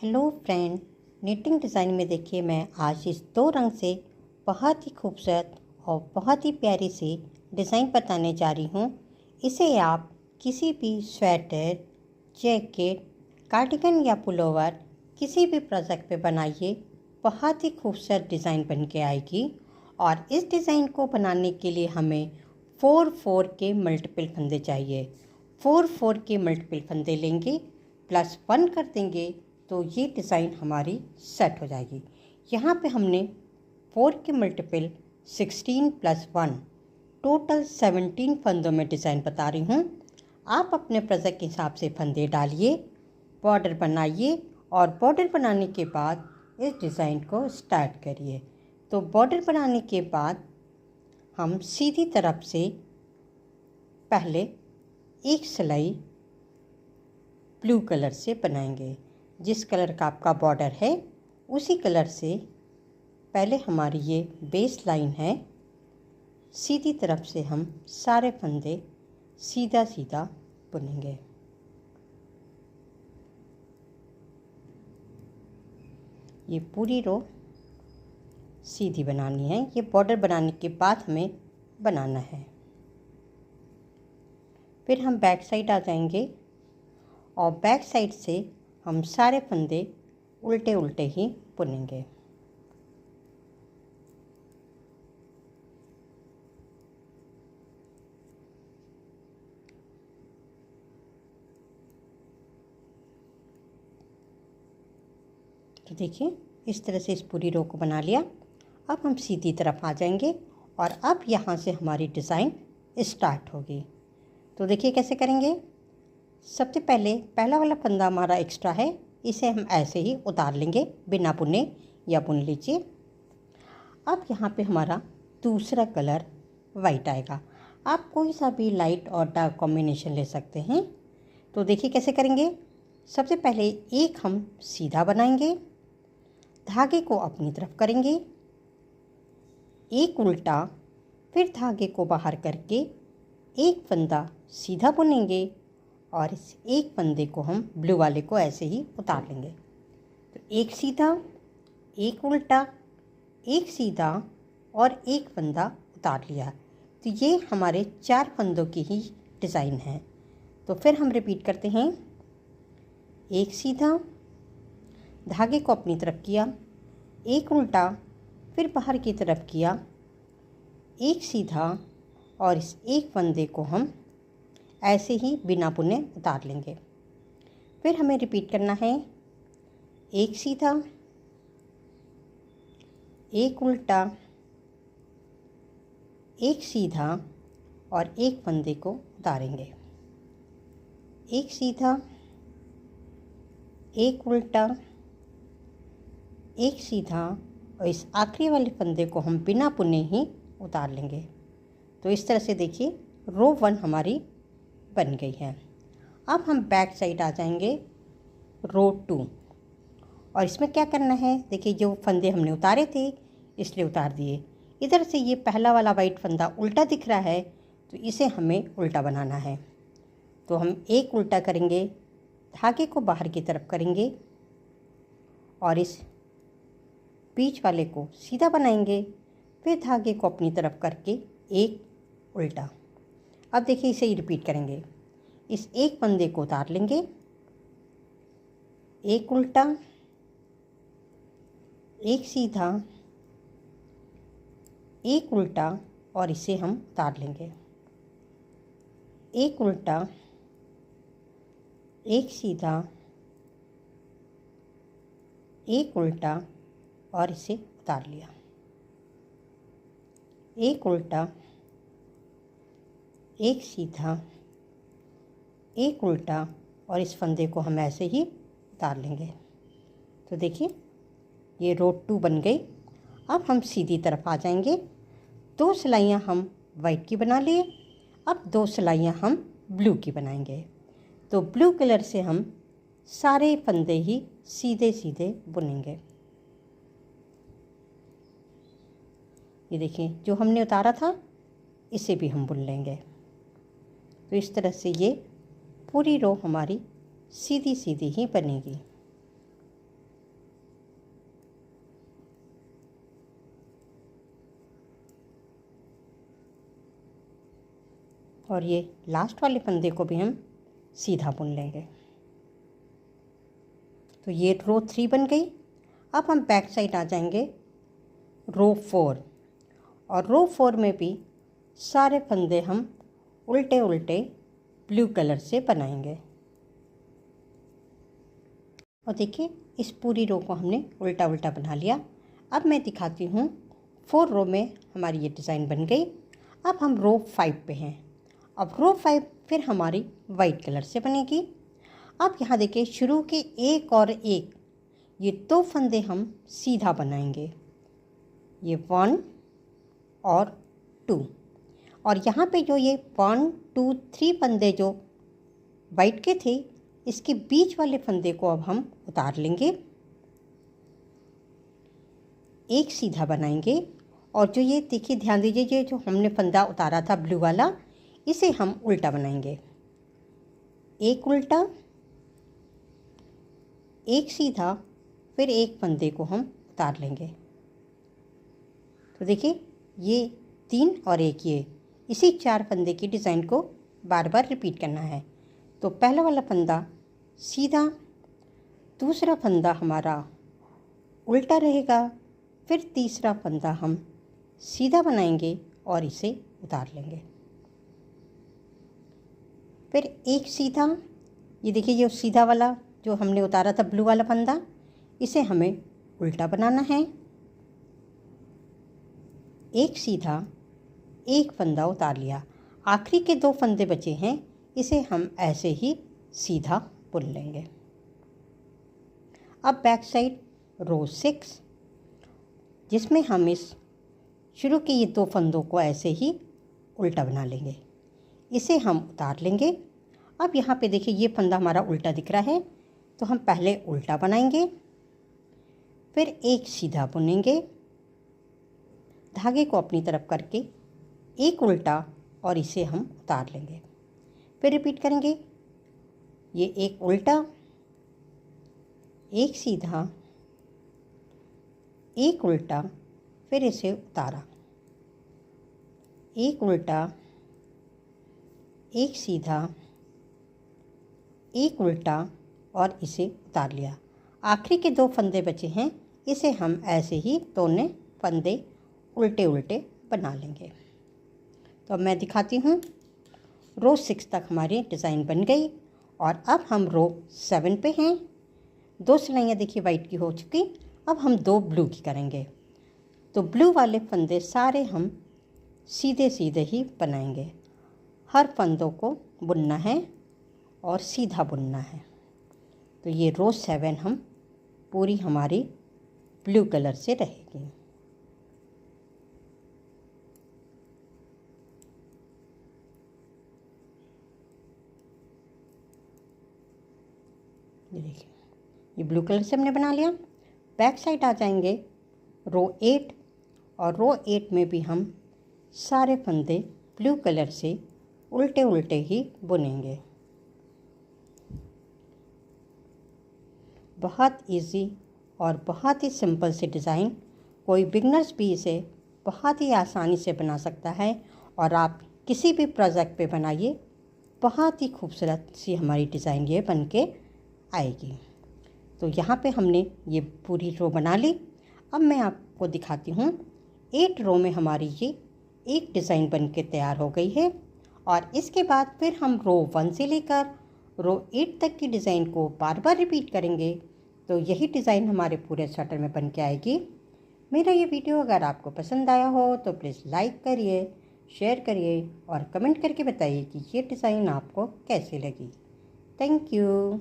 Hello friend, knitting design में देखिए मैं आज इस दो रंग से बहुत ही खूबसूरत और बहुत ही प्यारी सी डिज़ाइन बताने जा रही हूँ। इसे आप किसी भी स्वेटर, जैकेट, कार्डिगन या पुलोवर किसी भी प्रोजेक्ट पे बनाइए, बहुत ही खूबसूरत डिज़ाइन बन के आएगी। और इस डिज़ाइन को बनाने के लिए हमें 4 के मल्टीपल फंदे चाहिए। 4 के मल्टीपल फंदे लेंगे, +1 कर देंगे तो ये डिज़ाइन हमारी सेट हो जाएगी। यहाँ पे हमने 4 के मल्टीपल 16 + 1 टोटल 17 फंदों में डिज़ाइन बता रही हूँ। आप अपने प्रोजेक्ट के हिसाब से फंदे डालिए, बॉर्डर बनाइए और बॉर्डर बनाने के बाद इस डिज़ाइन को स्टार्ट करिए। तो बॉर्डर बनाने के बाद हम सीधी तरफ से पहले एक सिलाई ब्लू कलर से बनाएंगे। जिस कलर का आपका बॉर्डर है उसी कलर से पहले हमारी ये बेस लाइन है, सीधी तरफ से हम सारे फंदे सीधा सीधा बुनेंगे। ये पूरी रो सीधी बनानी है, ये बॉर्डर बनाने के बाद हमें बनाना है। फिर हम बैक साइड आ जाएंगे और बैक साइड से हम सारे फंदे उल्टे उल्टे ही बुनेंगे। तो देखिए इस तरह से इस पूरी रो को बना लिया। अब हम सीधी तरफ आ जाएंगे और अब यहाँ से हमारी डिज़ाइन स्टार्ट होगी। तो देखिए कैसे करेंगे। सबसे पहले पहला वाला फंदा हमारा एक्स्ट्रा है, इसे हम ऐसे ही उतार लेंगे बिना बुने, या बुन लीजिए। अब यहाँ पे हमारा दूसरा कलर वाइट आएगा। आप कोई सा भी लाइट और डार्क कॉम्बिनेशन ले सकते हैं। तो देखिए कैसे करेंगे। सबसे पहले एक हम सीधा बनाएंगे, धागे को अपनी तरफ करेंगे, एक उल्टा, फिर धागे को बाहर करके एक फंदा सीधा बुनेंगे और इस एक फंदे को हम ब्लू वाले को ऐसे ही उतार लेंगे। तो एक सीधा, एक उल्टा, एक सीधा और एक फंदा उतार लिया। तो ये हमारे 4 फंदों की ही डिज़ाइन है। तो फिर हम रिपीट करते हैं। एक सीधा, धागे को अपनी तरफ किया, एक उल्टा, फिर बाहर की तरफ किया, एक सीधा और इस एक फंदे को हम ऐसे ही बिना बुने उतार लेंगे। फिर हमें रिपीट करना है। एक सीधा, एक उल्टा, एक सीधा और एक फंदे को उतारेंगे। एक सीधा, एक उल्टा, एक सीधा और इस आखिरी वाले फंदे को हम बिना बुने ही उतार लेंगे। तो इस तरह से देखिए रो 1 हमारी बन गई है। अब हम बैक साइड आ जाएंगे रो 2 और इसमें क्या करना है। देखिए जो फंदे हमने उतारे थे इसलिए उतार दिए। इधर से ये पहला वाला वाइट फंदा उल्टा दिख रहा है तो इसे हमें उल्टा बनाना है। तो हम एक उल्टा करेंगे, धागे को बाहर की तरफ करेंगे और इस बीच वाले को सीधा बनाएंगे, फिर धागे को अपनी तरफ करके एक उल्टा। अब देखिए इसे ही रिपीट करेंगे। इस एक फंदे को उतार लेंगे, एक उल्टा, एक सीधा, एक उल्टा और इसे हम उतार लेंगे। एक उल्टा, एक सीधा, एक उल्टा और इसे उतार लिया। एक उल्टा, एक सीधा, एक उल्टा और इस फंदे को हम ऐसे ही उतार लेंगे। तो देखिए ये रो 2 बन गई। अब हम सीधी तरफ आ जाएंगे। 2 सिलाइयाँ हम वाइट की बना लिए, अब 2 सिलाइयाँ हम ब्लू की बनाएंगे। तो ब्लू कलर से हम सारे फंदे ही सीधे सीधे बुनेंगे। ये देखिए जो हमने उतारा था इसे भी हम बुन लेंगे। तो इस तरह से ये पूरी रो हमारी सीधी सीधी ही बनेगी। और ये लास्ट वाले फंदे को भी हम सीधा बुन लेंगे। तो ये रो 3 बन गई। अब हम बैक साइड आ जाएंगे रो 4, और रो 4 में भी सारे फंदे हम उल्टे उल्टे ब्लू कलर से बनाएंगे। और देखिए इस पूरी रो को हमने उल्टा उल्टा बना लिया। अब मैं दिखाती हूँ 4 रो में हमारी ये डिज़ाइन बन गई। अब हम रो 5 पे हैं। अब रो 5 फिर हमारी वाइट कलर से बनेगी। अब यहाँ देखिए शुरू के एक और एक ये 2 फंदे हम सीधा बनाएंगे, ये 1 और 2। और यहाँ पे जो ये 1 2 3 फंदे जो वाइट के थे, इसके बीच वाले फंदे को अब हम उतार लेंगे, एक सीधा बनाएंगे। और जो ये देखिए ध्यान दीजिए, ये जो हमने फंदा उतारा था ब्लू वाला, इसे हम उल्टा बनाएंगे, एक उल्टा, एक सीधा, फिर एक फंदे को हम उतार लेंगे। तो देखिए ये 3 और 1 ये इसी 4 फंदे की डिज़ाइन को बार बार रिपीट करना है। तो पहला वाला फंदा सीधा, दूसरा फंदा हमारा उल्टा रहेगा, फिर तीसरा फंदा हम सीधा बनाएंगे और इसे उतार लेंगे, फिर एक सीधा। ये देखिए ये सीधा वाला जो हमने उतारा था ब्लू वाला फंदा, इसे हमें उल्टा बनाना है, एक सीधा, एक फंदा उतार लिया। आखिरी के 2 फंदे बचे हैं, इसे हम ऐसे ही सीधा बुन लेंगे। अब बैक साइड रो 6, जिसमें हम इस शुरू के ये 2 फंदों को ऐसे ही उल्टा बना लेंगे, इसे हम उतार लेंगे। अब यहाँ पे देखिए ये फंदा हमारा उल्टा दिख रहा है, तो हम पहले उल्टा बनाएंगे, फिर एक सीधा बुनेंगे, धागे को अपनी तरफ करके एक उल्टा, और इसे हम उतार लेंगे। फिर रिपीट करेंगे, ये एक उल्टा, एक सीधा, एक उल्टा, फिर इसे उतारा, एक उल्टा, एक सीधा, एक उल्टा, और इसे उतार लिया। आखिरी के 2 फंदे बचे हैं, इसे हम ऐसे ही दोनों फंदे उल्टे उल्टे बना लेंगे। तो अब मैं दिखाती हूँ, रो 6 तक हमारी डिज़ाइन बन गई। और अब हम रो 7 पे हैं। 2 सिलाइयाँ देखिए वाइट की हो चुकी, अब हम 2 ब्लू की करेंगे। तो ब्लू वाले फंदे सारे हम सीधे सीधे ही बनाएंगे, हर फंदों को बुनना है और सीधा बुनना है। तो ये रो 7 हम पूरी हमारी ब्लू कलर से रहेगी। ये देखिए ये ब्लू कलर से हमने बना लिया। बैक साइड आ जाएंगे रो 8, और रो 8 में भी हम सारे फंदे ब्लू कलर से उल्टे उल्टे ही बुनेंगे। बहुत इजी और बहुत ही सिंपल से डिज़ाइन, कोई बिगनर्स भी इसे बहुत ही आसानी से बना सकता है, और आप किसी भी प्रोजेक्ट पे बनाइए, बहुत ही खूबसूरत सी हमारी डिज़ाइन ये बन के आएगी। तो यहाँ पे हमने ये पूरी रो बना ली। अब मैं आपको दिखाती हूँ 8 रो में हमारी ये एक डिज़ाइन बन के तैयार हो गई है। और इसके बाद फिर हम रो 1 से लेकर रो 8 तक की डिज़ाइन को बार बार रिपीट करेंगे। तो यही डिज़ाइन हमारे पूरे स्वेटर में बन के आएगी। मेरा ये वीडियो अगर आपको पसंद आया हो तो प्लीज़ लाइक करिए, शेयर करिए और कमेंट करके बताइए कि ये डिज़ाइन आपको कैसी लगी। Thank you.